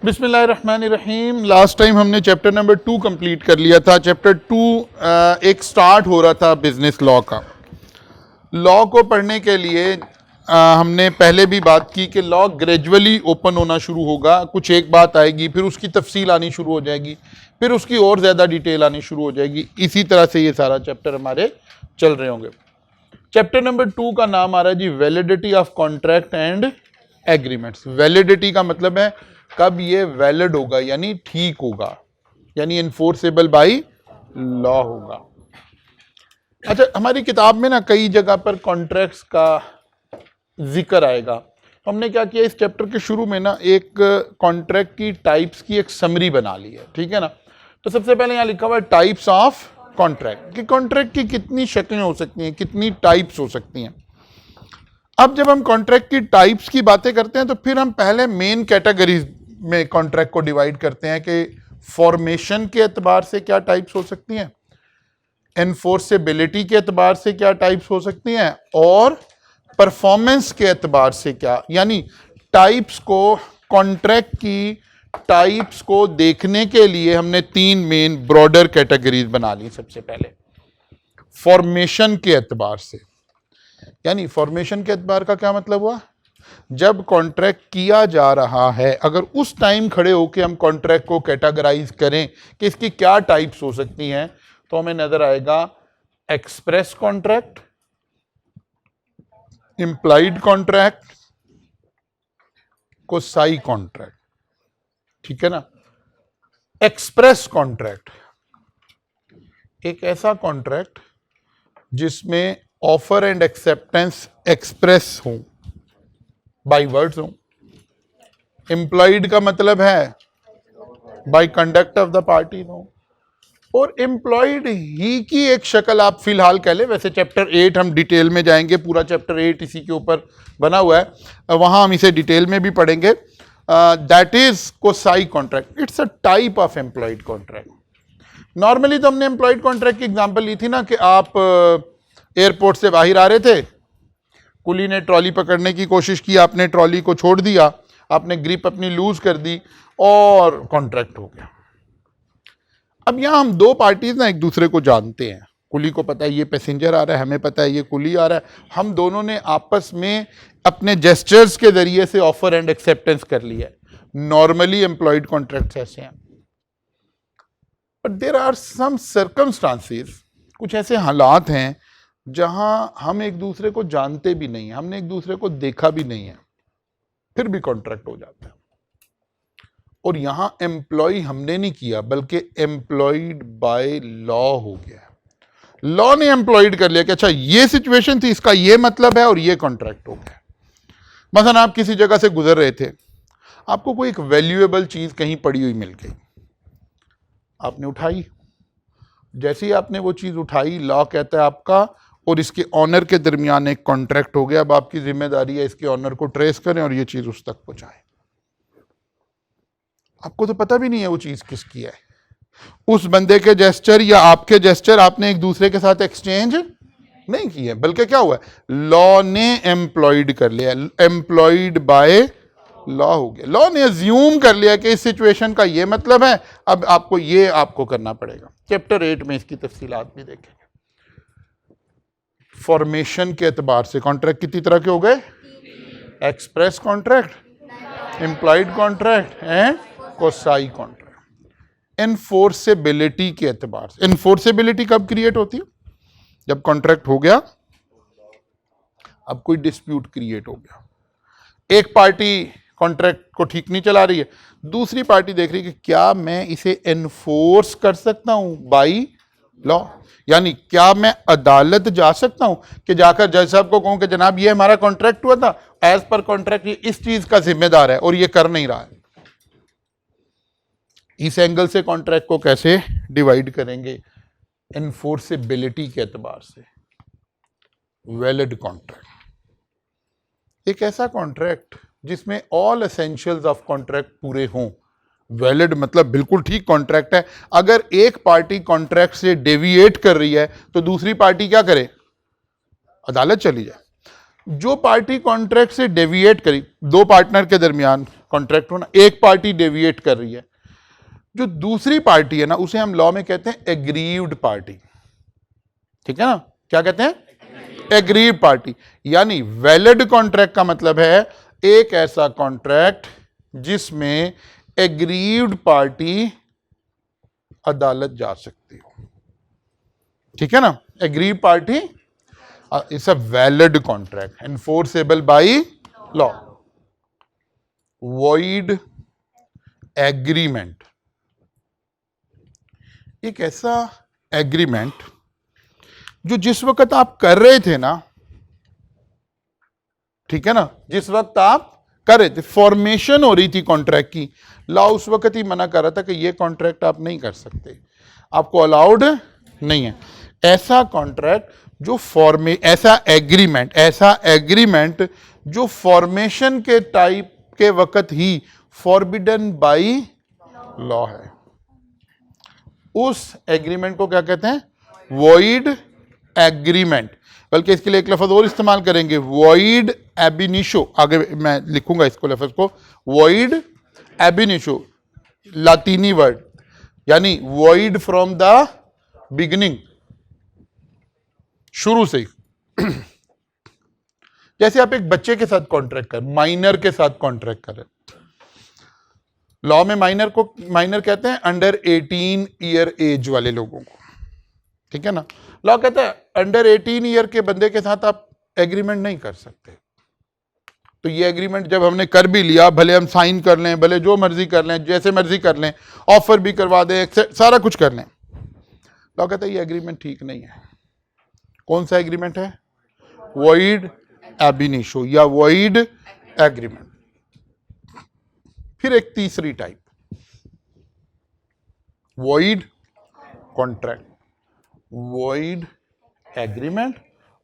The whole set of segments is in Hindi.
बिस्मिल्लाहिर्रहमानिर्रहीम। लास्ट टाइम हमने चैप्टर नंबर 2 कंप्लीट कर लिया था। चैप्टर 2 एक स्टार्ट हो रहा था बिजनेस लॉ का। लॉ को पढ़ने के लिए हमने पहले भी बात की कि लॉ ग्रेजुअली ओपन होना शुरू होगा। कुछ एक बात आएगी, फिर उसकी तफसील आनी शुरू हो जाएगी, फिर उसकी और ज़्यादा डिटेल आनी शुरू हो जाएगी। इसी तरह से ये सारा चैप्टर हमारे चल रहे होंगे। चैप्टर नंबर 2 का नाम आ रहा है जी validity of contract and agreements. Validity का मतलब है कब ये वैलिड होगा, यानी ठीक होगा, यानी इन्फोर्सेबल बाय लॉ होगा। अच्छा, हमारी किताब में ना कई जगह पर कॉन्ट्रैक्ट्स का जिक्र आएगा। तो हमने क्या किया, इस चैप्टर के शुरू में ना एक कॉन्ट्रैक्ट की टाइप्स की एक समरी बना ली है, ठीक है ना। तो सबसे पहले यहाँ लिखा हुआ है टाइप्स ऑफ कॉन्ट्रैक्ट, कि कॉन्ट्रैक्ट की कितनी शक्लें हो सकती हैं, कितनी टाइप्स हो सकती हैं। अब जब हम कॉन्ट्रैक्ट की टाइप्स की बातें करते हैं तो फिर हम पहले मेन कैटेगरीज में कॉन्ट्रैक्ट को डिवाइड करते हैं कि फॉर्मेशन के एतबार से क्या टाइप्स हो सकती हैं, एनफोर्सेबिलिटी के एतबार से क्या टाइप्स हो सकती हैं, और परफॉर्मेंस के एतबार से क्या। यानी टाइप्स को, कॉन्ट्रैक्ट की टाइप्स को देखने के लिए हमने 3 मेन ब्रॉडर कैटेगरीज बना ली। सबसे पहले फॉर्मेशन के एतबार से, यानी फॉर्मेशन के एतबार का क्या मतलब हुआ, जब कॉन्ट्रैक्ट किया जा रहा है, अगर उस टाइम खड़े होकर हम कॉन्ट्रैक्ट को कैटेगराइज करें कि इसकी क्या टाइप्स हो सकती हैं, तो हमें नजर आएगा express contract, implied contract, quasi contract, ठीक है ना। एक्सप्रेस कॉन्ट्रैक्ट एक ऐसा कॉन्ट्रैक्ट जिसमें ऑफर एंड एक्सेप्टेंस एक्सप्रेस हो, बाय वर्ड्स हो। एम्प्लॉयड का मतलब है by conduct of the party हो, और एम्प्लॉयड ही की एक शक्ल आप फिलहाल कह लें। वैसे चैप्टर 8 हम डिटेल में जाएंगे, पूरा चैप्टर 8 इसी के ऊपर बना हुआ है, वहां हम इसे डिटेल में भी पढ़ेंगे। That is Kosai contract, it's a type of employed contract. Normally तो हमने एम्प्लॉयड कॉन्ट्रैक्ट की एग्जांपल ली थी ना, कि आप एयरपोर्ट से बाहर आ रहे थे, कुली ने ट्रॉली पकड़ने की कोशिश की, आपने ट्रॉली को छोड़ दिया, आपने ग्रिप अपनी लूज कर दी और कॉन्ट्रैक्ट हो गया। अब यहां हम 2 पार्टीज ना एक दूसरे को जानते हैं, कुली को पता है ये पैसेंजर आ रहा है, हमें पता है ये कुली आ रहा है, हम दोनों ने आपस में अपने जेस्चर्स के जरिए से ऑफर एंड एक्सेप्टेंस कर लिया है। नॉर्मली एम्प्लॉयड कॉन्ट्रैक्ट्स ऐसे हैं, but there are some circumstances, कुछ ऐसे हालात हैं जहां हम एक दूसरे को जानते भी नहीं, हमने एक दूसरे को देखा भी नहीं है, फिर भी कॉन्ट्रैक्ट हो जाता है। और यहां एम्प्लॉय हमने नहीं किया, बल्कि एम्प्लॉयड बाय लॉ हो गया। लॉ ने एम्प्लॉयड कर लिया कि अच्छा ये सिचुएशन थी, इसका ये मतलब है, और ये कॉन्ट्रैक्ट हो गया। मसलन आप किसी जगह से गुजर रहे थे, आपको कोई एक वैल्यूएबल चीज कहीं पड़ी हुई मिल गई, आपने उठाई। जैसे ही आपने वो चीज उठाई, लॉ कहता है आपका और इसके ऑनर के दरमियान एक कॉन्ट्रैक्ट हो गया। अब आपकी जिम्मेदारी है इसके ऑनर को ट्रेस करें और ये चीज उस तक पहुंचाएं। आपको तो पता भी नहीं है वो चीज किसकी है। उस बंदे के जेस्चर या आपके जेस्चर आपने एक दूसरे के साथ एक्सचेंज नहीं किए, बल्कि क्या हुआ, लॉ ने एम्प्लॉयड कर लिया, एम्प्लॉयड बाय लॉ हो गया। लॉ ने अज्यूम कर लिया कि इस सिचुएशन का ये मतलब है, अब आपको ये आपको करना पड़ेगा। चैप्टर 8 में इसकी तफसीलात भी देखेंगे। फॉर्मेशन के एतबार से कॉन्ट्रैक्ट कितनी तरह के हो गए, express contract, employed contract and Kosai contract. Enforceability के एतबार से, एनफोर्सेबिलिटी कब क्रिएट होती है, जब कॉन्ट्रैक्ट हो गया, अब कोई डिस्प्यूट क्रिएट हो गया, एक पार्टी कॉन्ट्रैक्ट को ठीक नहीं चला रही है, दूसरी पार्टी देख रही है कि क्या मैं इसे एनफोर्स कर सकता हूं बाय लॉ, यानी क्या मैं अदालत जा सकता हूं कि जाकर जज साहब को कहूं कि जनाब ये हमारा कॉन्ट्रैक्ट हुआ था, एज पर कॉन्ट्रैक्ट ये इस चीज का जिम्मेदार है और ये कर नहीं रहा है। इस एंगल से कॉन्ट्रैक्ट को कैसे डिवाइड करेंगे, एनफोर्सेबिलिटी के एतबार से। वैलिड कॉन्ट्रैक्ट एक ऐसा कॉन्ट्रैक्ट जिसमें ऑल एसेंशियल्स ऑफ कॉन्ट्रैक्ट पूरे हों। वैलिड मतलब बिल्कुल ठीक कॉन्ट्रैक्ट है। अगर एक पार्टी कॉन्ट्रैक्ट से डेविएट कर रही है तो दूसरी पार्टी क्या करे, अदालत चली जाए। जो पार्टी कॉन्ट्रैक्ट से डेविएट करी, 2 पार्टनर के दरमियान कॉन्ट्रैक्ट होना, एक पार्टी डेविएट कर रही है, जो दूसरी पार्टी है ना उसे हम लॉ में कहते हैं एग्रीव्ड पार्टी, ठीक है ना, क्या कहते हैं एग्रीव्ड पार्टी। यानी वैलिड कॉन्ट्रैक्ट का मतलब है एक ऐसा कॉन्ट्रैक्ट जिसमें एग्रीव्ड पार्टी अदालत जा सकती हो, ठीक है ना, aggrieved party it's a valid contract enforceable by law. Void agreement एक ऐसा एग्रीमेंट जो जिस वक्त आप कर रहे थे ना, ठीक है ना, जिस वक्त आप कर रहे थे, फॉर्मेशन हो रही थी कॉन्ट्रैक्ट की, लॉ उस वक्त ही मना कर रहा था कि ये कॉन्ट्रैक्ट आप नहीं कर सकते, आपको अलाउड नहीं है। ऐसा कॉन्ट्रैक्ट जो ऐसा एग्रीमेंट जो फॉर्मेशन के टाइप के वक्त ही फॉरबिडन बाय लॉ है, उस एग्रीमेंट को क्या कहते हैं, वॉइड एग्रीमेंट। बल्कि इसके लिए एक लफ्ज और इस्तेमाल करेंगे, वॉइड एबिनिशो, आगे मैं लिखूंगा इसको लफ्ज को, वॉइड एबिनिशो, लातीनी वर्ड, यानी वॉइड फ्रॉम द बिगिनिंग, शुरू से ही। जैसे आप एक बच्चे के साथ कॉन्ट्रैक्ट कर, माइनर के साथ कॉन्ट्रैक्ट करें, लॉ में माइनर कहते हैं अंडर 18 ईयर एज वाले लोगों को, ठीक है ना। लॉ कहता है अंडर 18 ईयर के बंदे के साथ आप एग्रीमेंट नहीं कर सकते। तो ये एग्रीमेंट जब हमने कर भी लिया, भले हम साइन कर लें, भले जो मर्जी कर लें, जैसे मर्जी कर लें, ऑफर भी करवा दें, सारा कुछ कर लें, लॉ कहता है ये एग्रीमेंट ठीक नहीं है। कौन सा एग्रीमेंट है, वॉइड एबिनिशो या वॉइड एग्रीमेंट। फिर एक तीसरी type, void contract, void agreement,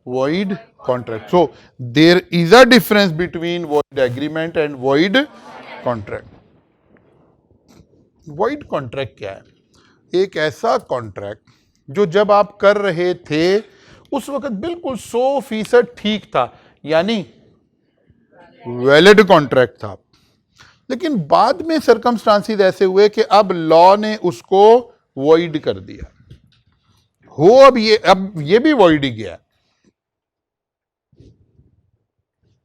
void contract. So there is a difference between void agreement and void contract. Void contract क्या है, एक ऐसा कॉन्ट्रैक्ट जो जब आप कर रहे थे उस वक्त बिल्कुल 100% ठीक था, यानी वैलिड कॉन्ट्रैक्ट था, लेकिन बाद में सर्कमस्टांसेस ऐसे हुए कि अब लॉ ने उसको वॉइड कर दिया हो, अब ये भी वॉइड ही गया,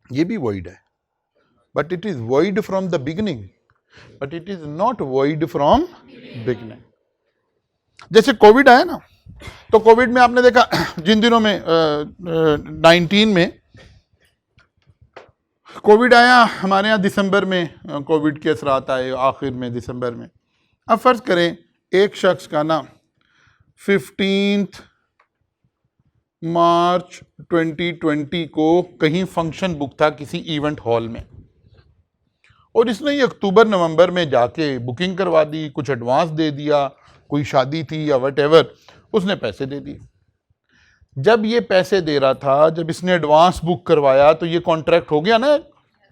ये भी वॉइड है, but it is void from the beginning, but it is not void from beginning. जैसे कोविड आया ना, तो कोविड में आपने देखा जिन दिनों में 19 में कोविड आया, हमारे यहाँ दिसंबर में कोविड के असरात आए, आखिर में दिसंबर में। अब फर्ज करें एक शख्स का ना 15 मार्च 2020 को कहीं फंक्शन बुक था किसी इवेंट हॉल में, और इसने ये अक्टूबर नवंबर में जाके बुकिंग करवा दी, कुछ एडवांस दे दिया, कोई शादी थी या वटेवर, उसने पैसे दे दिए। जब ये पैसे दे रहा था, जब इसने एडवांस बुक करवाया, तो ये कॉन्ट्रैक्ट हो गया ना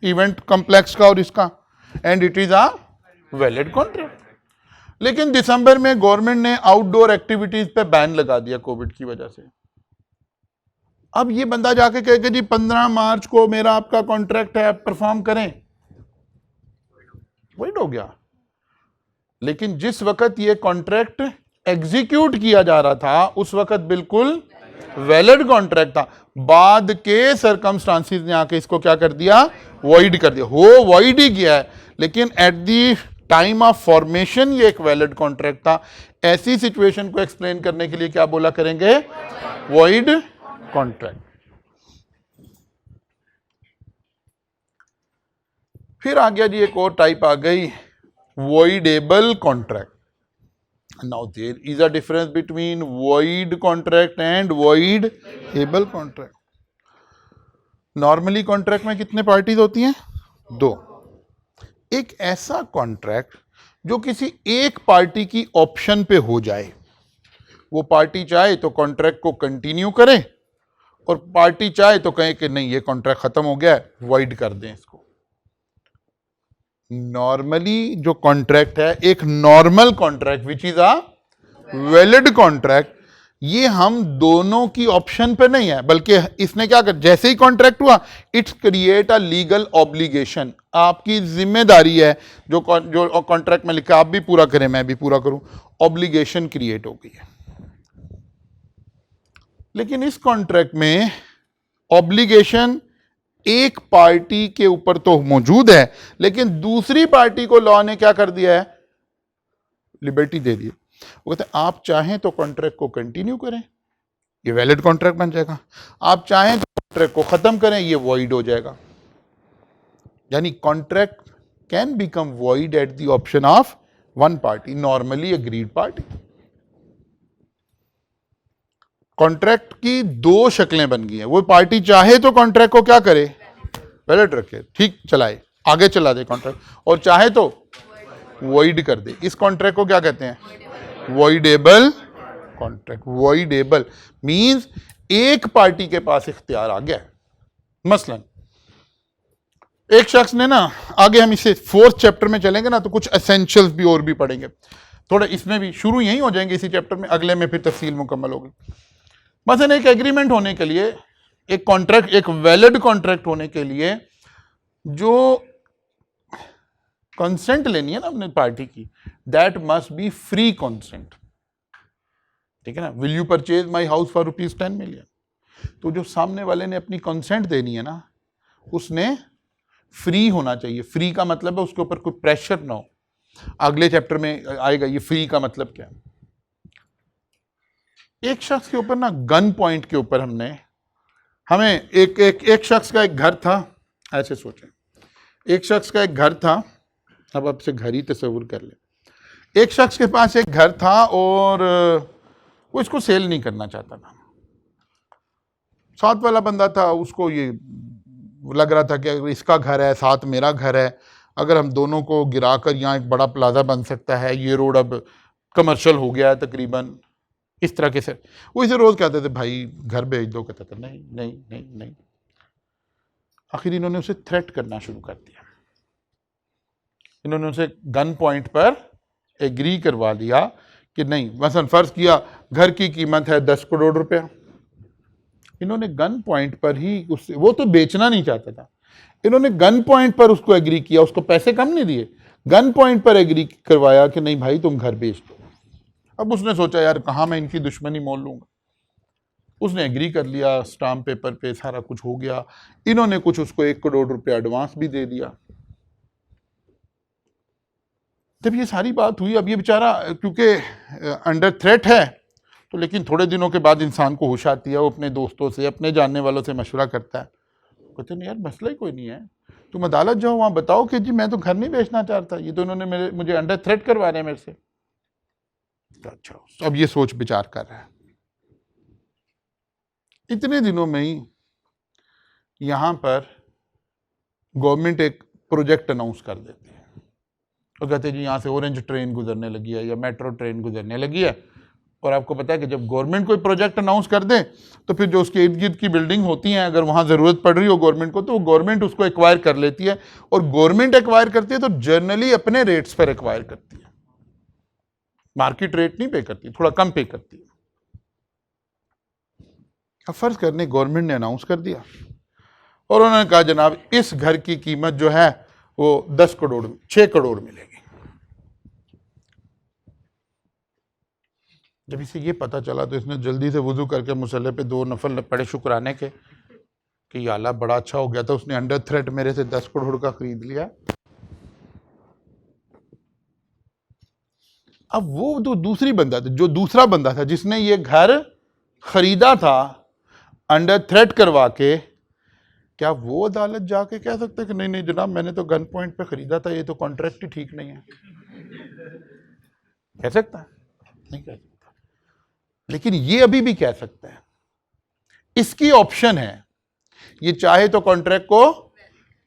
इवेंट कॉम्प्लेक्स का और इसका, and it is a valid contract. लेकिन दिसंबर में गवर्नमेंट ने आउटडोर एक्टिविटीज पे बैन लगा दिया कोविड की वजह से। अब ये बंदा जाके कहेगा जी 15 मार्च को मेरा आपका कॉन्ट्रैक्ट है, आप परफॉर्म करें, वॉइड हो गया। लेकिन जिस वक्त ये कॉन्ट्रैक्ट एग्जीक्यूट किया जा रहा था उस वक्त बिल्कुल वैलिड कॉन्ट्रैक्ट था, बाद के सर्कमस्टांसेस ने आके इसको क्या कर दिया, वॉइड कर दिया। हो वॉइड ही गया है, लेकिन at the time of formation ये एक वैलिड कॉन्ट्रैक्ट था। ऐसी सिचुएशन को एक्सप्लेन करने के लिए क्या बोला करेंगे, वॉइड कॉन्ट्रैक्ट। फिर आ गया जी एक और टाइप आ गई, voidable contract. Now there is a difference between void contract and voidable contract. Normally contract में कितने पार्टीज होती हैं, 2। एक ऐसा कॉन्ट्रैक्ट जो किसी एक पार्टी की ऑप्शन पे हो जाए, वो पार्टी चाहे तो कॉन्ट्रैक्ट को कंटिन्यू करे और पार्टी चाहे तो कहे कि नहीं ये कॉन्ट्रैक्ट खत्म हो गया है, वॉइड कर दें इसको। नॉर्मली जो कॉन्ट्रैक्ट है, एक normal contract which is a valid contract, ये हम दोनों की ऑप्शन पे नहीं है, बल्कि इसने क्या कर, जैसे ही कॉन्ट्रैक्ट हुआ it's create a legal obligation, आपकी जिम्मेदारी है जो कॉन्ट्रैक्ट में लिखा आप भी पूरा करें मैं भी पूरा करूं, ऑब्लिगेशन क्रिएट हो गई है। लेकिन इस कॉन्ट्रैक्ट में ऑब्लिगेशन एक पार्टी के ऊपर तो मौजूद है, लेकिन दूसरी पार्टी को लॉ ने क्या कर दिया है, लिबर्टी दे दी। वो कहते हैं आप चाहें तो कॉन्ट्रैक्ट को कंटिन्यू करें, ये वैलिड कॉन्ट्रैक्ट बन जाएगा, आप चाहें तो कॉन्ट्रैक्ट को खत्म करें, ये वॉइड हो जाएगा। यानी contract can become void at the option of one party, normally agreed party. Contract की दो शक्लें बन गई हैं, वो पार्टी चाहे तो कॉन्ट्रैक्ट को क्या करे, वैलिड रखे, ठीक चलाए, आगे चला दे कॉन्ट्रैक्ट, और चाहे तो वॉइड कर दे। इस कॉन्ट्रैक्ट को क्या कहते हैं, वॉइडेबल कॉन्ट्रैक्ट। वॉइडेबल मींस एक पार्टी के पास इख्तियार आ गया। मसलन एक शख्स ने ना, आगे हम इसे 4th चैप्टर में चलेंगे ना तो कुछ एसेंशियल्स भी और भी पढ़ेंगे, थोड़ा इसमें भी शुरू यही हो जाएंगे इसी चैप्टर में, अगले में फिर तफसील मुकम्मल होगी। मसलन एक एग्रीमेंट होने के लिए, एक कॉन्ट्रैक्ट, एक वैलिड कॉन्ट्रैक्ट होने के लिए जो कंसेंट लेनी है ना अपने पार्टी की, that must be free consent, ठीक है ना। Will you purchase my house for ₹10 million, तो जो सामने वाले ने अपनी कंसेंट देनी है ना, उसने फ्री होना चाहिए। फ्री का मतलब है उसके ऊपर कोई प्रेशर ना हो, अगले चैप्टर में आएगा ये फ्री का मतलब क्या है। एक शख्स के ऊपर ना, गन पॉइंट के ऊपर हमें एक शख्स का एक घर था, ऐसे सोचें, एक शख्स का एक घर था, अब आपसे घर ही तस्वुर कर ले। एक शख्स के पास एक घर था और वो इसको सेल नहीं करना चाहता था। साथ वाला बंदा था, उसको ये लग रहा था कि अगर इसका घर है साथ मेरा घर है, अगर हम दोनों को गिराकर यहाँ एक बड़ा प्लाजा बन सकता है, ये रोड अब कमर्शियल हो गया है तकरीबन, इस तरह के से वो इसे रोज कहते थे भाई घर भेज दो, कहता था नहीं नहीं नहीं नहीं। आखिर इन्होंने उसे थ्रेट करना शुरू कर दिया, इन्होंने उसे गन पॉइंट पर एग्री करवा दिया कि नहीं, मसलन फर्ज किया घर की कीमत है 10 करोड़ रुपया, इन्होंने गन पॉइंट पर ही उससे, वो तो बेचना नहीं चाहता था, इन्होंने गन पॉइंट पर उसको एग्री किया, उसको पैसे कम नहीं दिए, गन पॉइंट पर एग्री करवाया कि नहीं भाई तुम घर बेच दो। अब उसने सोचा यार कहाँ मैं इनकी दुश्मनी मोल लूंगा, उसने एग्री कर लिया, स्टाम्प पेपर पे सारा कुछ हो गया, इन्होंने कुछ उसको 1 करोड़ रुपया एडवांस भी दे दिया। जब ये सारी बात हुई, अब ये बेचारा क्योंकि अंडर थ्रेट है, तो लेकिन थोड़े दिनों के बाद इंसान को होश आती है, वो अपने दोस्तों से, अपने जानने वालों से मशवरा करता है, कहते नहीं यार मसला ही कोई नहीं है, तुम अदालत जाओ, वहां बताओ कि जी मैं तो घर नहीं बेचना चाहता, ये तो इन्होंने मुझे अंडर थ्रेट करवा रहे हैं मेरे से। अच्छा, अब ये सोच विचार कर रहा है। इतने दिनों में ही यहां पर गवर्नमेंट एक प्रोजेक्ट अनाउंस कर देती है और कहते हैं जी यहाँ से ऑरेंज ट्रेन गुजरने लगी है या मेट्रो ट्रेन गुजरने लगी है। और आपको पता है कि जब गवर्नमेंट कोई प्रोजेक्ट अनाउंस कर दे तो फिर जो उसके इर्द गिर्द की बिल्डिंग होती हैं, अगर वहाँ ज़रूरत पड़ रही हो गवर्नमेंट को, तो वो गवर्नमेंट उसको एक्वायर कर लेती है, और गवर्नमेंट एक्वायर करती है तो जनरली अपने रेट्स पर एक्वायर करती है, मार्केट रेट नहीं पे करती, थोड़ा कम पे करती है। अब फर्ज करने गवर्नमेंट ने अनाउंस कर दिया और उन्होंने कहा जनाब इस घर की कीमत जो है वो 6 करोड़ मिलेगी। जब इसे ये पता चला तो इसने जल्दी से वुजू करके मुसल्ले पे 2 नफल पड़े शुक्राने के कि या अल्लाह बड़ा अच्छा हो गया था, उसने अंडर थ्रेट मेरे से 10 करोड़ का खरीद लिया। अब वो जो दूसरा बंदा था जिसने ये घर खरीदा था अंडर थ्रेट करवा के, क्या वो अदालत जाके कह सकते कि नहीं नहीं जनाब मैंने तो गन पॉइंट पे खरीदा था, ये तो कॉन्ट्रैक्ट ही ठीक नहीं है? कह सकता है? नहीं कह सकता। लेकिन ये अभी भी कह सकता है, इसकी ऑप्शन है, ये चाहे तो कॉन्ट्रैक्ट को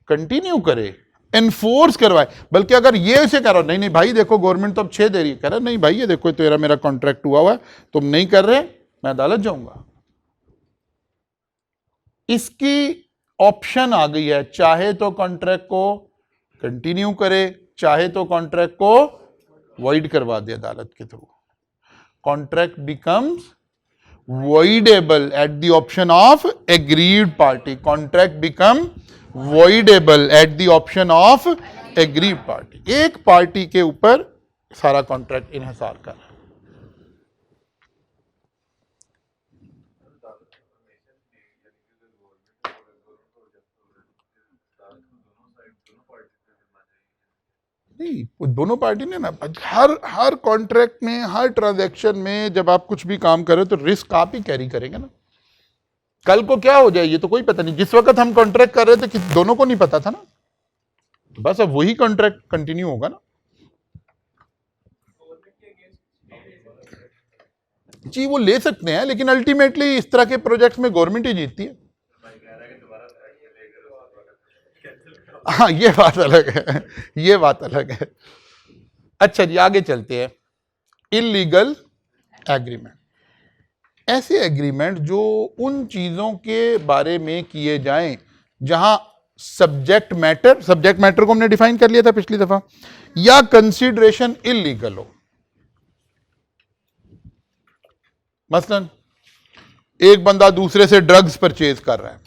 कंटिन्यू करे, एनफोर्स करवाए। बल्कि अगर ये उसे कह रहा नहीं नहीं भाई देखो गवर्नमेंट तो अब 6 दे रही है, कह रहा नहीं भाई ये देखो तेरा मेरा कॉन्ट्रैक्ट हुआ है, तुम नहीं कर रहे, मैं अदालत जाऊंगा। इसकी ऑप्शन आ गई है, चाहे तो कॉन्ट्रैक्ट को कंटिन्यू करे, चाहे तो कॉन्ट्रैक्ट को वॉइड करवा दे अदालत के through. Contract becomes voidable at the option of aggrieved party. Contract become voidable at the option of aggrieved party. एक पार्टी के ऊपर सारा कॉन्ट्रैक्ट इन्हिसार कर रहा है. नहीं, वो दोनों पार्टी ने ना, हर कॉन्ट्रैक्ट में, हर ट्रांजैक्शन में जब आप कुछ भी काम करें तो रिस्क आप ही कैरी करेंगे ना. कल को क्या हो जाए ये तो कोई पता नहीं. जिस वक्त हम कॉन्ट्रैक्ट कर रहे थे दोनों को नहीं पता था ना. बस अब वही कॉन्ट्रैक्ट कंटिन्यू होगा ना. जी वो ले सकते हैं, लेकिन अल्टीमेटली इस तरह के प्रोजेक्ट्स में गवर्नमेंट ही जीतती है. हाँ ये बात अलग है, ये बात अलग है. अच्छा जी आगे चलते हैं. इलीगल एग्रीमेंट, ऐसे एग्रीमेंट जो उन चीजों के बारे में किए जाएं जहां सब्जेक्ट मैटर को हमने डिफाइन कर लिया था पिछली दफा, या कंसीडरेशन इलीगल हो. मसलन एक बंदा दूसरे से ड्रग्स परचेज कर रहा है,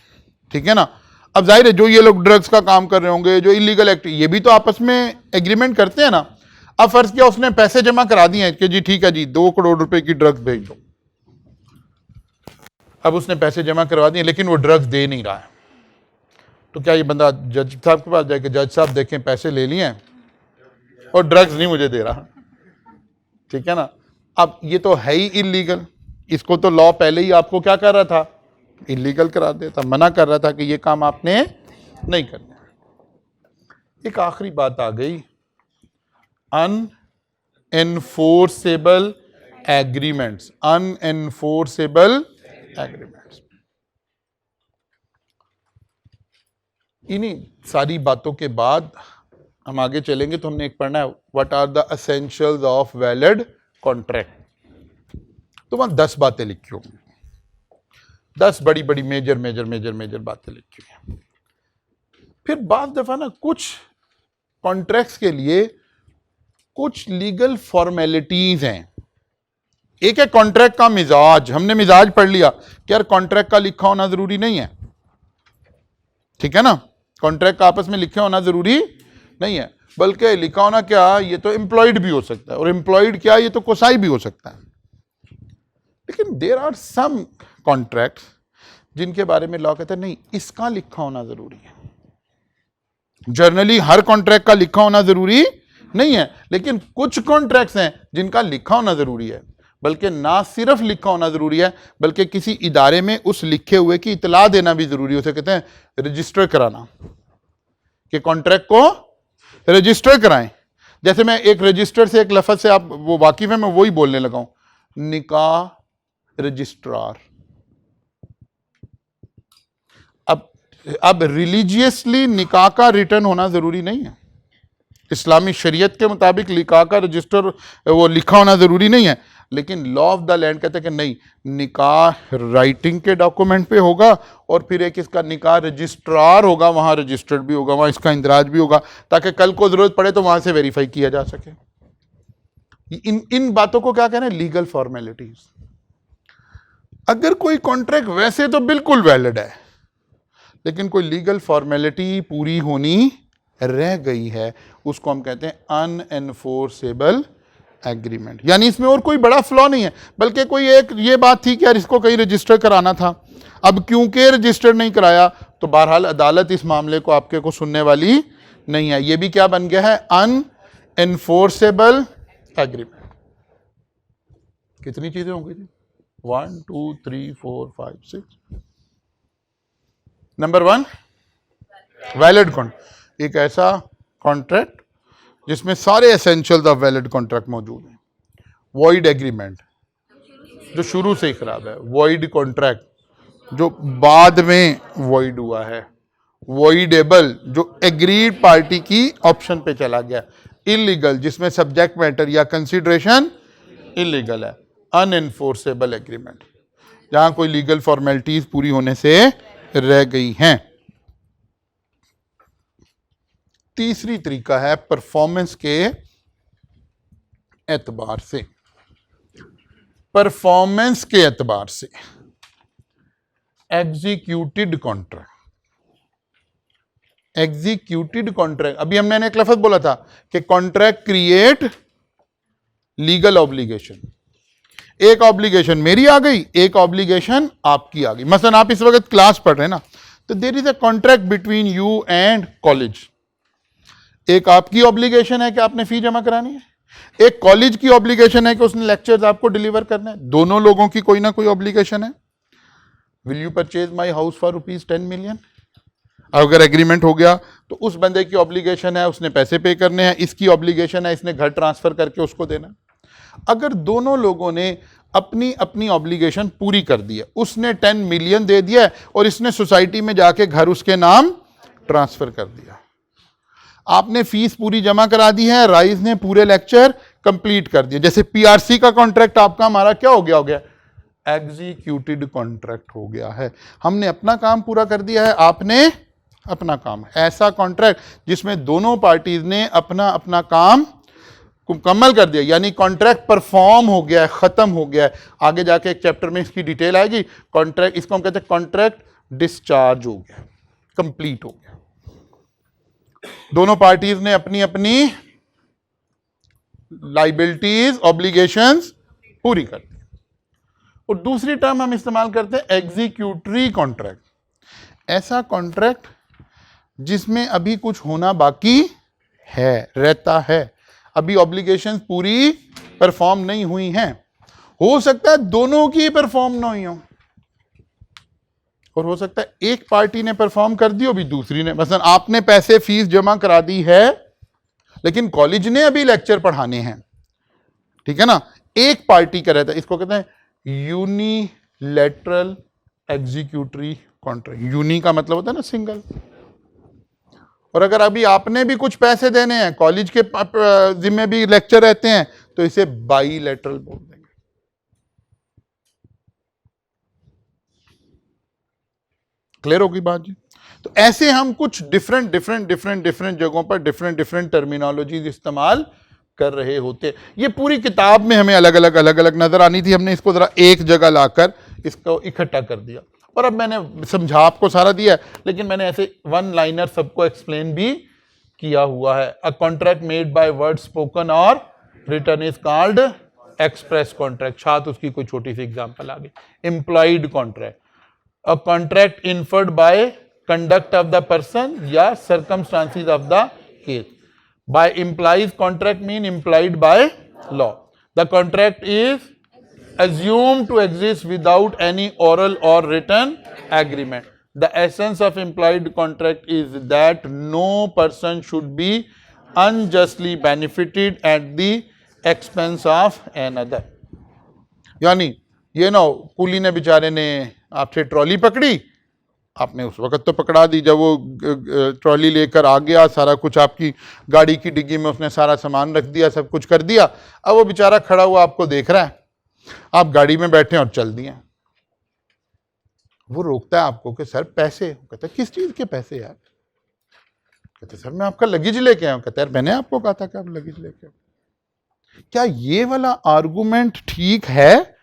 ठीक है ना. अब जाहिर है जो ये लोग ड्रग्स का काम कर रहे होंगे, जो इलीगल एक्ट, ये भी तो आपस में एग्रीमेंट करते हैं ना. अब फर्ज किया उसने पैसे जमा करा दिए हैं कि जी ठीक है जी 2 करोड़ रुपए की ड्रग्स भेज दो. अब उसने पैसे जमा करवा दिए लेकिन वो ड्रग्स दे नहीं रहा है. तो क्या ये बंदा जज साहब के पास जाके, जज साहब देखें पैसे ले लिए हैं और ड्रग्स नहीं मुझे दे रहा, ठीक है ना. अब ये तो है ही इलीगल. इसको तो लॉ पहले ही आपको क्या कर रहा था, इलीगल करा देता, मना कर रहा था कि ये काम आपने नहीं करना. एक आखिरी बात आ गई, अनएनफोर्सेबल एग्रीमेंट्स. अनएनफोर्सेबल एग्रीमेंट्स, इन्हीं सारी बातों के बाद हम आगे चलेंगे तो हमने एक पढ़ना है what are the essentials of valid contract. तो वहां 10 बातें लिखी होंगी, 10 बड़ी बड़ी मेजर बातें लिखी हुई हैं. फिर बात दफा ना कुछ कॉन्ट्रैक्ट्स के लिए कुछ लीगल फॉर्मेलिटीज हैं. एक है कॉन्ट्रैक्ट का मिजाज. हमने मिजाज पढ़ लिया कि यार कॉन्ट्रैक्ट का लिखा होना जरूरी नहीं है, ठीक है ना. कॉन्ट्रैक्ट का आपस में लिखा होना जरूरी नहीं है, बल्कि लिखा होना क्या, ये तो एम्प्लॉयड भी हो सकता है, और एम्प्लॉयड क्या, ये तो कोसाई भी हो सकता है. लेकिन देयर आर सम कॉन्ट्रैक्ट्स जिनके बारे में लॉ कहता है नहीं इसका लिखा होना जरूरी है. जनरली हर कॉन्ट्रैक्ट का लिखा होना जरूरी नहीं है, लेकिन कुछ कॉन्ट्रैक्ट्स हैं जिनका लिखा होना जरूरी है. बल्कि ना सिर्फ लिखा होना जरूरी है, बल्कि किसी इदारे में उस लिखे हुए की इतला देना भी जरूरी है. उसे कहते हैं रजिस्टर कराना, कि कॉन्ट्रैक्ट को रजिस्टर कराएं. जैसे मैं एक रजिस्टर से, एक लफ्ज से आप वो वाकिफ है, मैं वही बोलने लगा हूं, निकाह रजिस्ट्रार. अब रिलीजियसली निकाह का रिटर्न होना जरूरी नहीं है. इस्लामी शरीयत के मुताबिक निकाह का रजिस्टर वो लिखा होना जरूरी नहीं है, लेकिन लॉ ऑफ द लैंड कहते हैं कि नहीं, निकाह राइटिंग के डॉक्यूमेंट पे होगा, और फिर एक इसका निकाह रजिस्ट्रार होगा, वहां रजिस्टर्ड भी होगा, वहां इसका इंदराज भी होगा, ताकि कल को जरूरत पड़े तो वहां से वेरीफाई किया जा सके. इन बातों को क्या कहना है, लीगल फॉर्मेलिटीज. अगर कोई कॉन्ट्रैक्ट वैसे तो बिल्कुल वैलिड है, लेकिन कोई लीगल फॉर्मेलिटी पूरी होनी रह गई है, उसको हम कहते हैं अनएनफोर्सेबल एग्रीमेंट. यानी इसमें और कोई बड़ा फ्लॉ नहीं है, बल्कि कोई एक ये बात थी कि यार इसको कहीं रजिस्टर कराना था, अब क्योंकि रजिस्टर नहीं कराया तो बहरहाल अदालत इस मामले को आपके को सुनने वाली नहीं है. ये भी क्या बन गया है, अनएनफोर्सेबल एग्रीमेंट. कितनी चीजें होंगी जी, 1 2 3 4 5 6. नंबर 1 वैलिड कॉन्ट्रैक्ट, एक ऐसा कॉन्ट्रैक्ट जिसमें सारे एसेंशियल्स ऑफ वैलिड कॉन्ट्रैक्ट मौजूद हैं. वॉइड एग्रीमेंट, जो शुरू से ही खराब है. वॉइड कॉन्ट्रैक्ट, जो बाद में वॉइड हुआ है. वॉइडेबल, जो एग्रीड पार्टी की ऑप्शन पे चला गया. इलीगल, जिसमें सब्जेक्ट मैटर या कंसिडरेशन इलीगल है. अनएनफोर्सेबल एग्रीमेंट, जहां कोई लीगल फॉर्मेलिटीज पूरी होने से रह गई हैं. तीसरी तरीका है परफॉर्मेंस के एतबार से. परफॉर्मेंस के एतबार से एग्जीक्यूटेड कॉन्ट्रैक्ट, एग्जीक्यूटेड कॉन्ट्रैक्ट। अभी हमने एक लफ्ज बोला था कि कॉन्ट्रैक्ट क्रिएट लीगल ऑब्लिगेशन। एक ऑब्लिगेशन मेरी आ गई, एक ऑब्लिगेशन आपकी आ गई। मसलन आप इस वक्त क्लास पढ़ रहे हैं ना, तो there is a contract between you and college. एक आपकी ऑब्लिगेशन है कि आपने फी जमा करानी है, एक कॉलेज की ऑब्लिगेशन है कि उसने लेक्चर्स आपको डिलीवर करने हैं। दोनों लोगों की कोई ना कोई ऑब्लिगेशन है। Will you purchase my house for ₹10 million? अगर एग्रीमेंट हो गया तो उस बंदे की ऑब्लिगेशन है, उसने पैसे पे करने हैं, इसकी ऑब्लिगेशन है, इसने घर ट्रांसफर करके उसको देना। अगर दोनों लोगों ने अपनी अपनी ऑब्लिगेशन पूरी कर दी है, उसने 10 मिलियन दे दिया है और इसने सोसाइटी में जाके घर उसके नाम ट्रांसफर कर दिया, आपने फीस पूरी जमा करा दी है, राइज ने पूरे लेक्चर कंप्लीट कर दिए। जैसे पीआरसी का कॉन्ट्रैक्ट आपका हमारा क्या हो गया एग्जीक्यूटेड कॉन्ट्रैक्ट हो गया है। हमने अपना काम पूरा कर दिया है, आपने अपना काम। ऐसा कॉन्ट्रैक्ट जिसमें दोनों पार्टीज ने अपना अपना काम मुकम्मल कर दिया, यानी कॉन्ट्रैक्ट परफॉर्म हो गया है, खत्म हो गया है। आगे जाके एक चैप्टर में इसकी डिटेल आएगी। कॉन्ट्रैक्ट, इसको हम कहते हैं कॉन्ट्रैक्ट डिस्चार्ज हो गया, कंप्लीट हो गया। दोनों पार्टीज ने अपनी अपनी लाइबिलिटीज, ऑब्लिगेशंस पूरी कर दी। और दूसरी टर्म हम इस्तेमाल करते हैं एग्जीक्यूटरी कॉन्ट्रैक्ट। ऐसा कॉन्ट्रैक्ट जिसमें अभी कुछ होना बाकी है, रहता है, अभी ऑब्लिगेशंस पूरी परफॉर्म नहीं हुई हैं। हो सकता है दोनों की परफॉर्म ना हुई हो, और हो सकता है एक पार्टी ने परफॉर्म कर दी हो भी दूसरी ने। मसलन आपने पैसे फीस जमा करा दी है, लेकिन कॉलेज ने अभी लेक्चर पढ़ाने हैं, ठीक है ना। एक पार्टी का रहता है, इसको कहते हैं यूनिलैटरल एग्जीक्यूटरी कॉन्ट्रैक्ट। यूनी का मतलब होता है ना सिंगल। और अगर अभी आपने भी कुछ पैसे देने हैं, कॉलेज के जिम्मे भी लेक्चर रहते हैं, तो इसे बाईलैटरल बोल देंगे। क्लियर होगी बात जी? तो ऐसे हम कुछ डिफरेंट जगहों पर डिफरेंट टर्मिनोलॉजीज इस्तेमाल कर रहे होते। ये पूरी किताब में हमें अलग अलग नजर आनी थी, हमने इसको जरा एक जगह लाकर इसको इकट्ठा कर दिया। और अब मैंने समझा आपको सारा दिया, लेकिन मैंने ऐसे वन लाइनर सबको एक्सप्लेन भी किया हुआ है। A contract made by word spoken और written is called express contract. साथ उसकी कोई छोटी सी एग्जांपल आ गई, employed contract. A contract inferred by conduct of the person या circumstances of the case. By implies contract mean implied by law. The contract is assumed to exist without any oral or written agreement. The essence of implied contract is that no person should be unjustly benefited at the expense of another. यानी ये ना कुली ने बेचारे ने आपसे ट्रॉली पकड़ी, आपने उस वक्त तो पकड़ा दी, जब वो ट्रॉली लेकर आ गया, सारा कुछ आपकी गाड़ी की डिग्गी में उसने सारा सामान रख दिया, सब कुछ कर दिया। अब वो बेचारा खड़ा हुआ आपको देख रहा है, आप गाड़ी में बैठे और चल दिए। वो रोकता है आपको कि सर पैसे। कहता है किस चीज के पैसे यार? कहते सर मैं आपका लगेज लेके आया हूं। कहता है यार मैंने आपको कहा था कि आप लगेज लेके आओ। क्या ये वाला आर्गूमेंट ठीक है?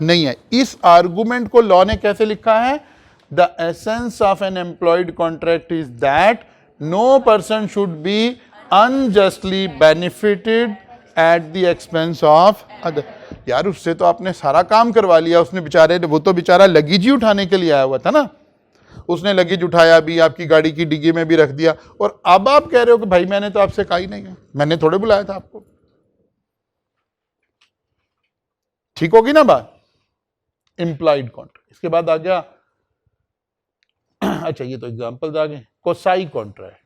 नहीं है। इस आर्गूमेंट को लॉ ने कैसे लिखा है? The essence of an employed contract is that no person should be unjustly benefited at the expense of other. यार उससे तो आपने सारा काम करवा लिया, उसने बेचारे, वो तो बेचारा लगेज ही उठाने के लिए आया हुआ था ना, उसने लगेज उठाया भी, आपकी गाड़ी की डिग्गी में भी रख दिया, और अब आप कह रहे हो कि भाई मैंने तो आपसे कहा ही नहीं है, मैंने थोड़े बुलाया था आपको। ठीक होगी ना बात? Implied contract. इसके बाद आ गया, अच्छा ये तो एग्जांपल्स आ गए। Quasi contract.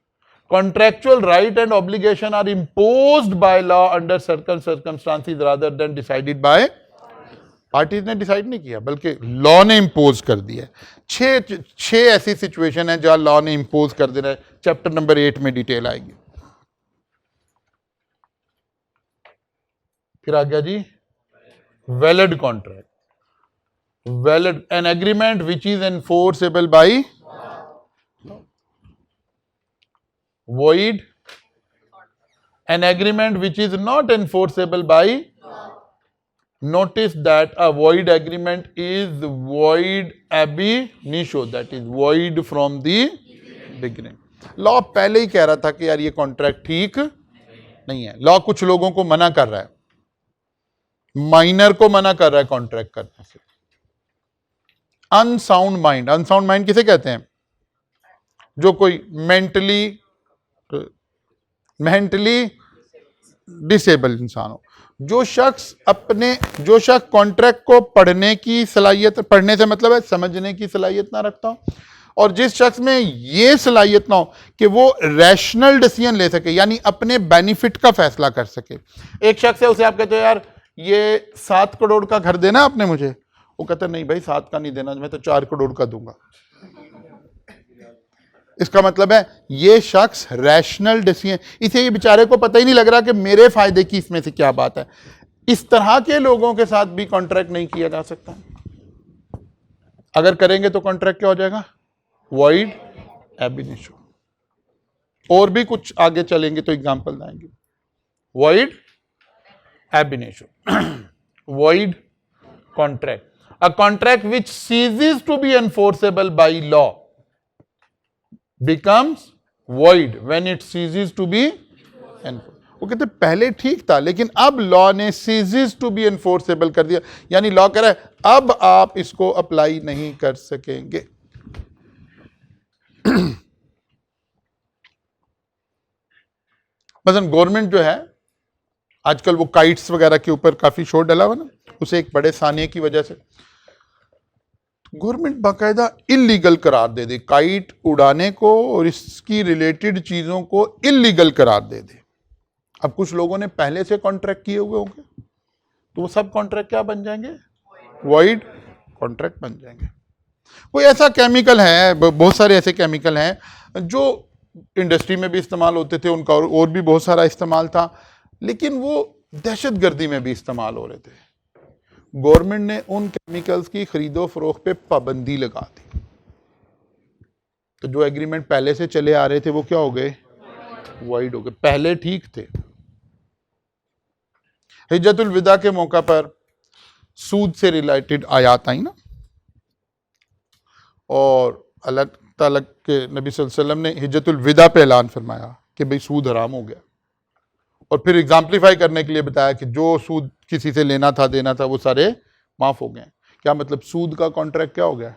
Contractual right and obligation are imposed by law under certain circumstances rather than decided by parties ने डिसाइड नहीं किया, बल्कि लॉ ने इम्पोज कर दिया। छह ऐसी सिचुएशन है जहां लॉ ने इम्पोज कर देना है। चैप्टर नंबर 8 में डिटेल आएगी। फिर आ गया जी valid contract. Valid an agreement which is enforceable by void an agreement which is not enforceable by notice that a void agreement is void ab initio, that is void from the beginning. Law पहले ही कह रहा था कि यार ये कॉन्ट्रैक्ट ठीक नहीं है. लॉ कुछ लोगों को मना कर रहा है, माइनर को मना कर रहा है कॉन्ट्रैक्ट करने से. अनसाउंड माइंड, अनसाउंड माइंड किसे कहते हैं? जो कोई मेंटली डिसेबल इंसान हो. जो शख्स कॉन्ट्रैक्ट को पढ़ने की सलाहियत, पढ़ने से मतलब है समझने की सलाहियत ना रखता हो, और जिस शख्स में ये सलाहियत ना हो कि वो रैशनल डिसीजन ले सके, यानी अपने बेनिफिट का फैसला कर सके. एक शख्स है, उसे आप कहते हो यार ये 7 करोड़ का घर देना आपने मुझे, वो कहता है नहीं भाई 7 का नहीं देना, मैं तो 4 करोड़ का दूंगा. इसका मतलब है ये शख्स रैशनल डिसीजन, इसे ये बेचारे को पता ही नहीं लग रहा कि मेरे फायदे की इसमें से क्या बात है. इस तरह के लोगों के साथ भी कॉन्ट्रैक्ट नहीं किया जा सकता. अगर करेंगे तो कॉन्ट्रैक्ट क्या हो जाएगा? Void ab initio. और भी कुछ आगे चलेंगे तो एग्जांपल आएंगे. Void ab initio, void contract, a contract which ceases to be enforceable by law becomes void when it ceases to be enforceable. वो कहते पहले ठीक था लेकिन अब लॉ ने ceases to be enforceable कर दिया, यानी लॉ कह रहा है अब आप इसको अप्लाई नहीं कर सकेंगे. मसलन गवर्नमेंट जो है आजकल वो काइट्स वगैरह के ऊपर काफी शोर डला हुआ ना, उसे एक बड़े सानिए की वजह से गवर्नमेंट बाकायदा इल्लीगल करार दे दे, काइट उड़ाने को और इसकी रिलेटेड चीजों को इल्लीगल करार दे दे. अब कुछ लोगों ने पहले से कॉन्ट्रैक्ट किए हुए होंगे तो वो सब कॉन्ट्रैक्ट क्या बन जाएंगे? वॉइड कॉन्ट्रैक्ट बन जाएंगे. कोई ऐसा केमिकल है, बहुत सारे ऐसे केमिकल हैं जो इंडस्ट्री में भी इस्तेमाल होते थे, उनका और भी बहुत सारा इस्तेमाल था, लेकिन वो दहशतगर्दी में भी इस्तेमाल हो रहे थे. गवर्नमेंट ने उन केमिकल्स की खरीदो फरोख्त पे पाबंदी लगा दी, तो जो एग्रीमेंट पहले से चले आ रहे थे वो क्या हो गए? वॉइड हो गए. पहले ठीक थे. हिज्जतुल विदा के मौका पर सूद से रिलेटेड आयत आई ना, और अल्लाह ताला के नबी सल्लल्लाहु अलैहि वसल्लम ने हिज्जतुल विदा पे ऐलान फरमाया कि भाई सूद हराम हो गया, और फिर एग्जाम्पलीफाई करने के लिए बताया कि जो सूद किसी से लेना था देना था वो सारे माफ हो गए. क्या मतलब? सूद का कॉन्ट्रैक्ट क्या हो गया?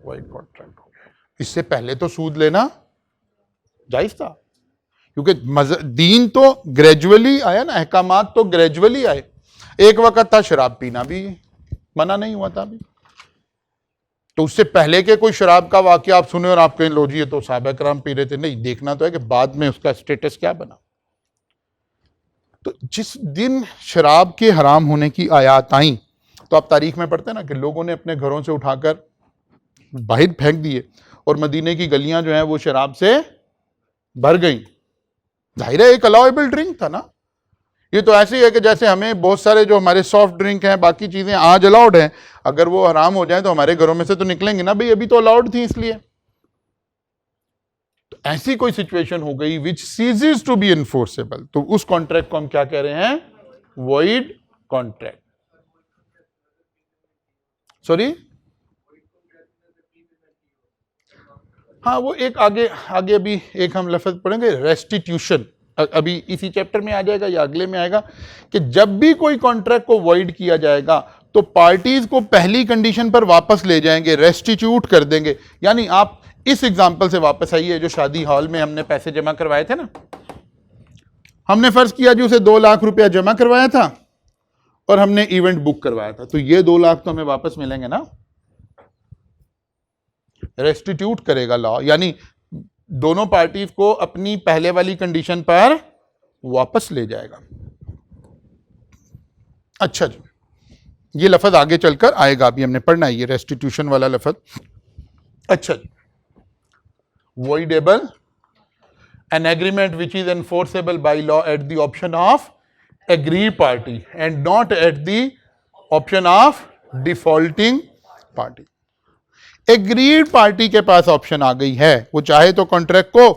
वॉइड कॉन्ट्रैक्ट हो गया. इससे पहले तो सूद लेना जायज था, क्योंकि दीन तो ग्रेजुअली आया ना, अहकामात तो ग्रेजुअली आए. एक वक्त था शराब पीना भी मना नहीं हुआ था अभी, तो उससे पहले के कोई शराब का वाकया आप सुने और आप कहें लो जी ये तो सहाबा कराम पी रहे थे. नहीं, देखना तो है कि बाद में उसका स्टेटस क्या बना. तो जिस दिन शराब के हराम होने की आयत आई तो आप तारीख में पढ़ते हैं ना कि लोगों ने अपने घरों से उठाकर बाहर फेंक दिए और मदीने की गलियां जो हैं वो शराब से भर गई. जाहिर है एक अलाउएबल ड्रिंक था ना. ये तो ऐसे ही है कि जैसे हमें बहुत सारे जो हमारे सॉफ्ट ड्रिंक हैं, बाकी चीजें आज अलाउड हैं, अगर वो हराम हो जाए तो हमारे घरों में से तो निकलेंगे ना भाई, अभी तो अलाउड थी इसलिए. तो ऐसी कोई सिचुएशन हो गई विच सीजेस टू बी एनफोर्सेबल, तो उस कॉन्ट्रैक्ट को हम क्या कह रहे हैं? Void contract. सॉरी, हाँ वो एक आगे अभी एक हम लफ्ज पढ़ेंगे रेस्टिट्यूशन, अभी इसी चैप्टर में आ जाएगा या अगले में आएगा, कि जब भी कोई कॉन्ट्रैक्ट को वॉइड किया जाएगा तो पार्टीज को पहली कंडीशन पर वापस ले जाएंगे, रेस्टिट्यूट कर देंगे. यानी आप इस एग्जांपल से वापस आइए, जो शादी हॉल में हमने पैसे जमा करवाए थे ना, हमने फर्ज किया जी उसे 2 लाख रुपया जमा करवाया था और हमने इवेंट बुक करवाया था, तो ये 2 लाख तो हमें वापस मिलेंगे ना. रेस्टिट्यूट करेगा लॉ, यानी दोनों पार्टीज को अपनी पहले वाली कंडीशन पर वापस ले जाएगा. अच्छा जी, ये लफ्ज आगे चलकर आएगा, अभी हमने पढ़ना है ये रेस्टिट्यूशन वाला लफ्ज. अच्छा जी, voidable, an agreement which is enforceable by law at the option of aggrieved party and not at the option of defaulting party. Agreed party के पास ऑप्शन आ गई है, वो चाहे तो कॉन्ट्रैक्ट को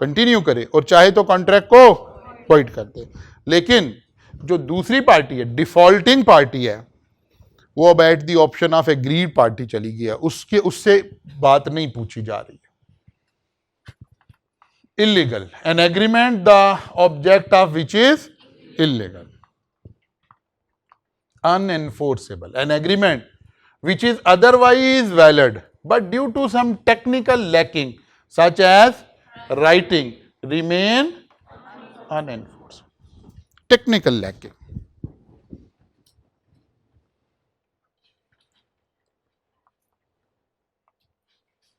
कंटिन्यू करे और चाहे तो कॉन्ट्रैक्ट को वॉइड कर दे, लेकिन जो दूसरी पार्टी है, डिफॉल्टिंग पार्टी है, वो अब at the option of agreed party चली गई है, उससे बात नहीं पूछी जा रही है। illegal, an agreement the object of which is illegal, unenforceable, an agreement which is otherwise valid but due to some technical lacking such as writing remain unenforceable. Technical lacking.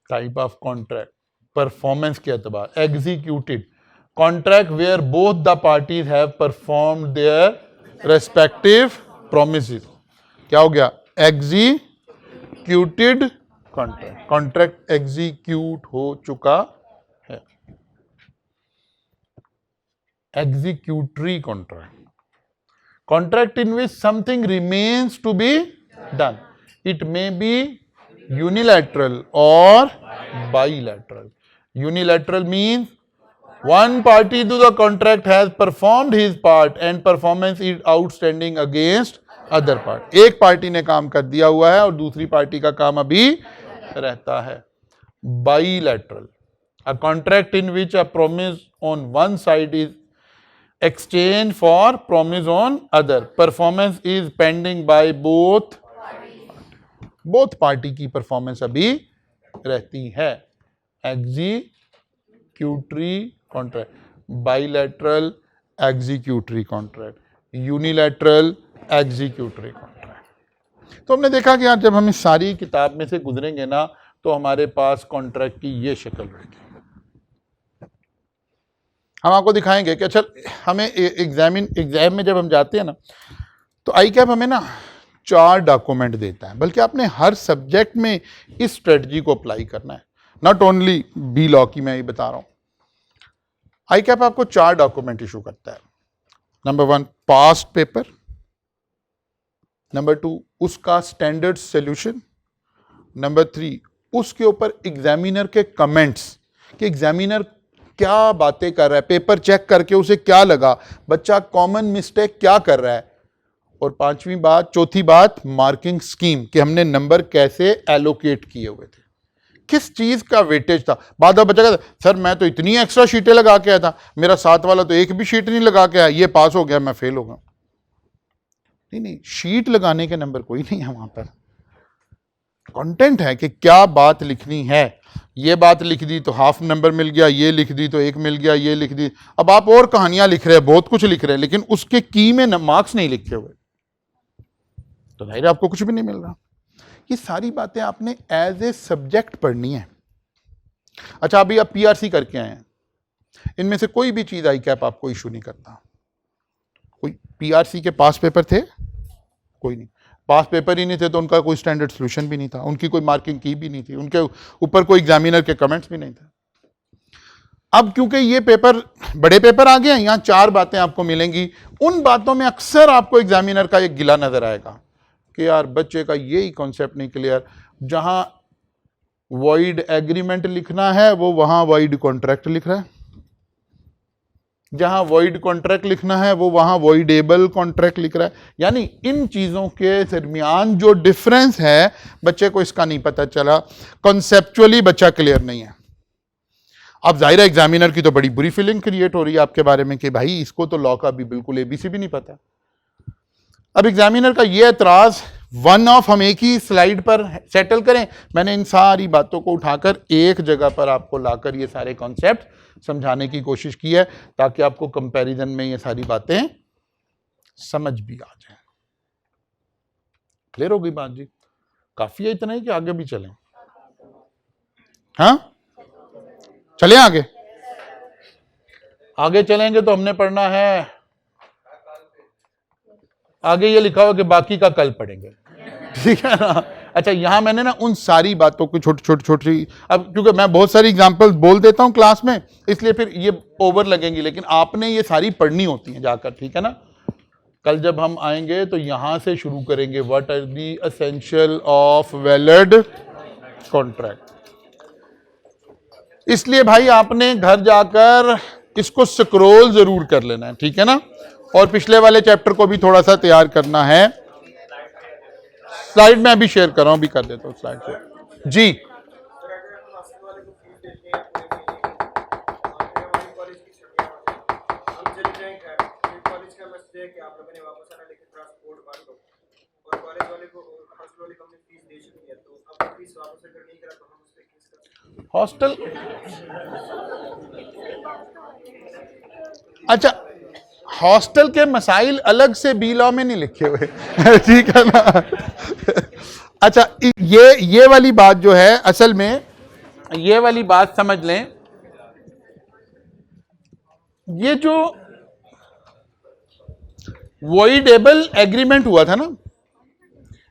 Type of contract. Performance के एतबार, executed contract where both the parties have performed their respective promises. क्या हो गया? एग्जीक्यूटेड कॉन्ट्रैक्ट, कॉन्ट्रैक्ट एग्जीक्यूट हो चुका है। Executory contract, contract in which something remains to be done, it may be unilateral or bilateral. Unilateral means one party to the contract has performed his part and performance is outstanding against other part. एक पार्टी ने काम कर दिया हुआ है और दूसरी पार्टी का काम अभी रहता है। Bilateral, a contract in which a promise on one side is exchanged for promise on other. Performance is pending by both party की परफॉर्मेंस अभी रहती है। Executory contract, bilateral executory contract, unilateral executory contract. तो हमने देखा कि यार जब हम इस सारी किताब में से गुजरेंगे ना तो हमारे पास कॉन्ट्रैक्ट की ये शक्ल रहेगी। हम आपको दिखाएंगे कि अच्छा हमें एग्जाम में जब हम जाते हैं ना तो ICAP हमें ना 4 डॉक्यूमेंट देता है, बल्कि आपने हर सब्जेक्ट में इस स्ट्रेटजी को अप्लाई करना है, नॉट ओनली बी लॉ की मैं ये बता रहा हूं। ICAP आपको 4 डॉक्यूमेंट इशू करता है। नंबर 1 पास्ट पेपर, नंबर 2 उसका स्टैंडर्ड सॉल्यूशन, नंबर 3 उसके ऊपर एग्जामिनर के कमेंट्स कि एग्जामिनर क्या बातें कर रहा है, पेपर चेक करके उसे क्या लगा, बच्चा कॉमन मिस्टेक क्या कर रहा है, और चौथी बात मार्किंग स्कीम कि हमने नंबर कैसे एलोकेट किए हुए थे, किस चीज का वेटेज था। बाद में बच्चा कहता सर मैं तो इतनी एक्स्ट्रा शीटें लगा के आया था, मेरा साथ वाला तो एक भी शीट नहीं लगा के आया, ये पास हो गया मैं फेल हो गया। नहीं, शीट लगाने के नंबर कोई नहीं है, वहां पर कंटेंट है कि क्या बात लिखनी है। ये बात लिख दी तो हाफ नंबर मिल गया, ये लिख दी तो 1 मिल गया, ये लिख दी, अब आप और कहानियां लिख रहे हैं, बहुत कुछ लिख रहे हैं, लेकिन उसके की में मार्क्स नहीं लिखे हुए तो जाहिर आपको कुछ भी नहीं मिल रहा। ये सारी बातें आपने एज ए सब्जेक्ट पढ़नी है। अच्छा अभी आप PRC करके आए हैं, इनमें से कोई भी चीज ICAP आपको इशू नहीं करता। कोई PRC के पास पेपर थे? कोई नहीं। पास पेपर ही नहीं थे तो उनका कोई स्टैंडर्ड सॉल्यूशन भी नहीं था, उनकी कोई मार्किंग की भी नहीं थी, उनके ऊपर कोई एग्जामिनर के कमेंट्स भी नहीं थे। अब क्योंकि ये पेपर बड़े पेपर आ गए हैं, यहां 4 बातें आपको मिलेंगी। उन बातों में अक्सर आपको एग्जामिनर का एक गिला नजर आएगा कि यार बच्चे का यही कॉन्सेप्ट नहीं क्लियर, जहां वॉइड एग्रीमेंट लिखना है वो वहां वॉइड कॉन्ट्रैक्ट लिख रहा है, जहां वॉइड कॉन्ट्रैक्ट लिखना है वो वहां वॉइडेबल कॉन्ट्रैक्ट लिख रहा है। यानी इन चीजों के दरमियान जो डिफरेंस है बच्चे को इसका नहीं पता चला, कॉन्सेप्चुअली बच्चा क्लियर नहीं है। अब जाहिर है एग्जामिनर की तो बड़ी बुरी फीलिंग क्रिएट हो रही है आपके बारे में कि भाई इसको तो लॉ का भी बिल्कुल ABC भी नहीं पता। अब एग्जामिनर का ये एतराज वन ऑफ हम एक ही स्लाइड पर सेटल करें, मैंने इन सारी बातों को उठाकर एक जगह पर आपको लाकर ये सारे कॉन्सेप्ट समझाने की कोशिश की है ताकि आपको कंपैरिजन में ये सारी बातें समझ भी आ जाए। क्लियर हो गई बात जी? काफी है इतना ही कि आगे भी चलें? हाँ चलें आगे? आगे चलेंगे तो हमने पढ़ना है, आगे ये लिखा हुआ कि बाकी का कल पढ़ेंगे, ठीक है ना। अच्छा यहां मैंने ना उन सारी बातों को छोटी, अब क्योंकि मैं बहुत सारी एग्जांपल बोल देता हूं क्लास में इसलिए फिर ये ओवर लगेंगी, लेकिन आपने ये सारी पढ़नी होती हैं जाकर, ठीक है ना। कल जब हम आएंगे तो यहां से शुरू करेंगे, what are the essential of valid contract. इसलिए भाई आपने घर जाकर इसको स्क्रॉल जरूर कर लेना है, ठीक है ना। और पिछले वाले चैप्टर को भी थोड़ा सा तैयार करना है। स्लाइड में अभी शेयर कर रहा हूं, भी कर देता हूं स्लाइड से जी। हॉस्टल, अच्छा हॉस्टल के मसाइल अलग से बी लॉ में नहीं लिखे हुए ठीक है ना। अच्छा ये वाली बात जो है, असल में ये वाली बात समझ लें, ये जो वॉइडेबल एग्रीमेंट हुआ था ना,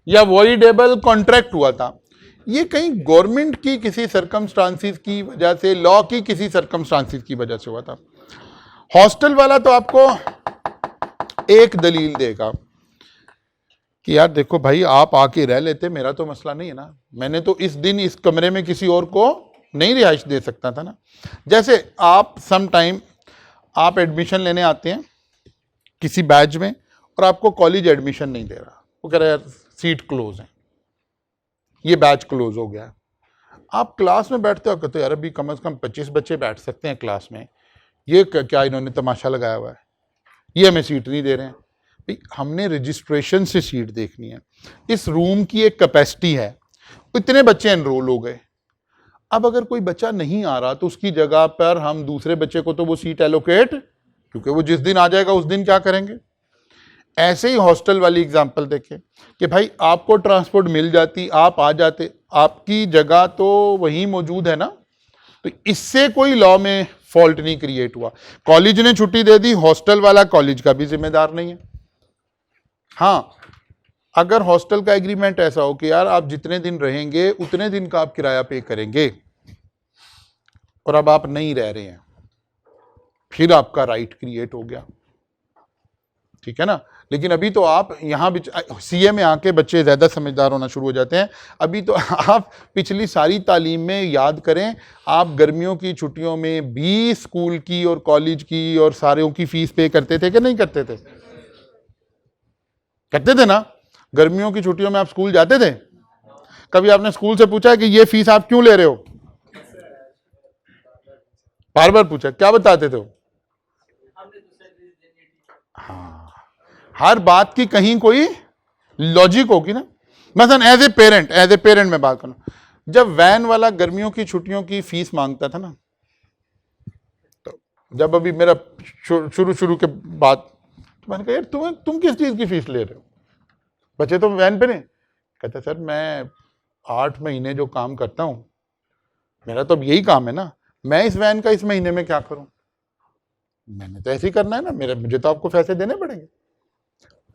या वॉइडेबल कॉन्ट्रैक्ट हुआ था, ये कहीं गवर्नमेंट की किसी सर्कमस्टांसिस की वजह से, लॉ की किसी सर्कमस्टांसिस की वजह से हुआ था। हॉस्टल वाला तो आपको एक दलील देगा कि यार देखो भाई, आप आके रह लेते, मेरा तो मसला नहीं है ना, मैंने तो इस दिन इस कमरे में किसी और को नहीं रिहाइश दे सकता था ना। जैसे आप सम टाइम आप एडमिशन लेने आते हैं किसी बैच में और आपको कॉलेज एडमिशन नहीं दे रहा, वो कह रहा है यार सीट क्लोज है, ये बैच क्लोज हो गया। आप क्लास में बैठते हो, कहते हो यार अभी कम से कम 25 बच्चे बैठ सकते हैं क्लास में, ये क्या इन्होंने तमाशा लगाया हुआ है, ये हमें सीट नहीं दे रहे हैं। भाई हमने रजिस्ट्रेशन से सीट देखनी है, इस रूम की एक कैपेसिटी है, इतने बच्चे एनरोल हो गए। अब अगर कोई बच्चा नहीं आ रहा तो उसकी जगह पर हम दूसरे बच्चे को तो वो सीट एलोकेट, क्योंकि वो जिस दिन आ जाएगा उस दिन क्या करेंगे। ऐसे ही हॉस्टल वाली एग्जांपल देखें कि भाई आपको ट्रांसपोर्ट मिल जाती, आप आ जाते, आपकी जगह तो वहीं मौजूद है ना, तो इससे कोई लॉ में फॉल्ट नहीं क्रिएट हुआ। कॉलेज ने छुट्टी दे दी, हॉस्टल वाला कॉलेज का भी जिम्मेदार नहीं है। हाँ, अगर हॉस्टल का एग्रीमेंट ऐसा हो कि यार आप जितने दिन रहेंगे उतने दिन का आप किराया पे करेंगे, और अब आप नहीं रह रहे हैं, फिर आपका राइट क्रिएट हो गया, ठीक है ना। लेकिन अभी तो आप यहाँ सीए में आके बच्चे ज्यादा समझदार होना शुरू हो जाते हैं। अभी तो आप पिछली सारी तालीम में याद करें, आप गर्मियों की छुट्टियों में भी स्कूल की और कॉलेज की और सारों की फीस पे करते थे कि नहीं करते थे? करते थे ना। गर्मियों की छुट्टियों में आप स्कूल जाते थे? कभी आपने स्कूल से पूछा है कि ये फीस आप क्यों ले रहे हो? बार बार पूछा, क्या बताते थे वो? हाँ, हर बात की कहीं कोई लॉजिक होगी ना। मसलन एज ए पेरेंट मैं बात करूं, जब वैन वाला गर्मियों की छुट्टियों की फीस मांगता था ना, तो जब अभी मेरा शुरू के बाद, तो मैंने कहा यार तुम किस चीज की फीस ले रहे हो? बच्चे तो वैन पे नहीं। कहते सर मैं 8 महीने जो काम करता हूं, मेरा तो अब यही काम है ना, मैं इस वैन का इस महीने में क्या करूं? मैंने तो ऐसे ही करना है ना, मुझे तो आपको पैसे देने पड़ेंगे।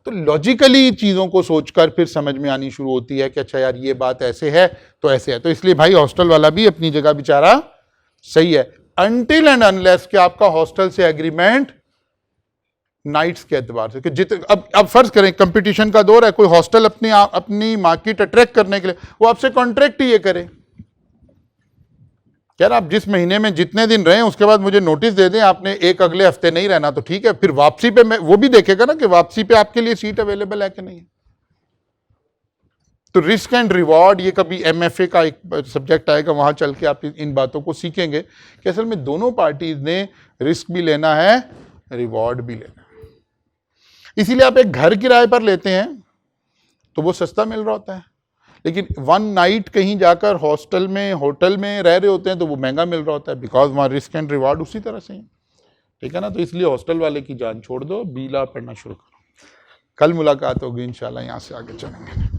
तो लॉजिकली चीजों को सोचकर फिर समझ में आनी शुरू होती है कि अच्छा यार ये बात ऐसे है तो ऐसे है। तो इसलिए भाई हॉस्टल वाला भी अपनी जगह बेचारा सही है, अनटिल एंड अनलेस कि आपका हॉस्टल से एग्रीमेंट नाइट्स के एतबार से कि अब फर्ज करें कंपटीशन का दौर है, कोई हॉस्टल अपनी मार्केट अट्रैक्ट करने के लिए वो आपसे कॉन्ट्रैक्ट ही ये करे, यार आप जिस महीने में जितने दिन रहे उसके बाद मुझे नोटिस दे दें, आपने एक अगले हफ्ते नहीं रहना तो ठीक है, फिर वापसी पे मैं वो भी देखेगा ना कि वापसी पे आपके लिए सीट अवेलेबल है कि नहीं है। तो रिस्क एंड रिवॉर्ड, ये कभी एमएफए का एक सब्जेक्ट आएगा, वहां चल के आप इन बातों को सीखेंगे कि असल में दोनों पार्टीज ने रिस्क भी लेना है, रिवॉर्ड भी लेना है। इसीलिए आप एक घर किराए पर लेते हैं तो वो सस्ता मिल रहा होता है, लेकिन वन नाइट कहीं जाकर हॉस्टल में होटल में रह रहे होते हैं तो वो महंगा मिल रहा होता है, बिकॉज वहाँ रिस्क एंड रिवार्ड उसी तरह से है, ठीक है ना। तो इसलिए हॉस्टल वाले की जान छोड़ दो, बीला पढ़ना शुरू करो। कल मुलाकात होगी इंशाल्लाह, यहाँ से आगे चलेंगे।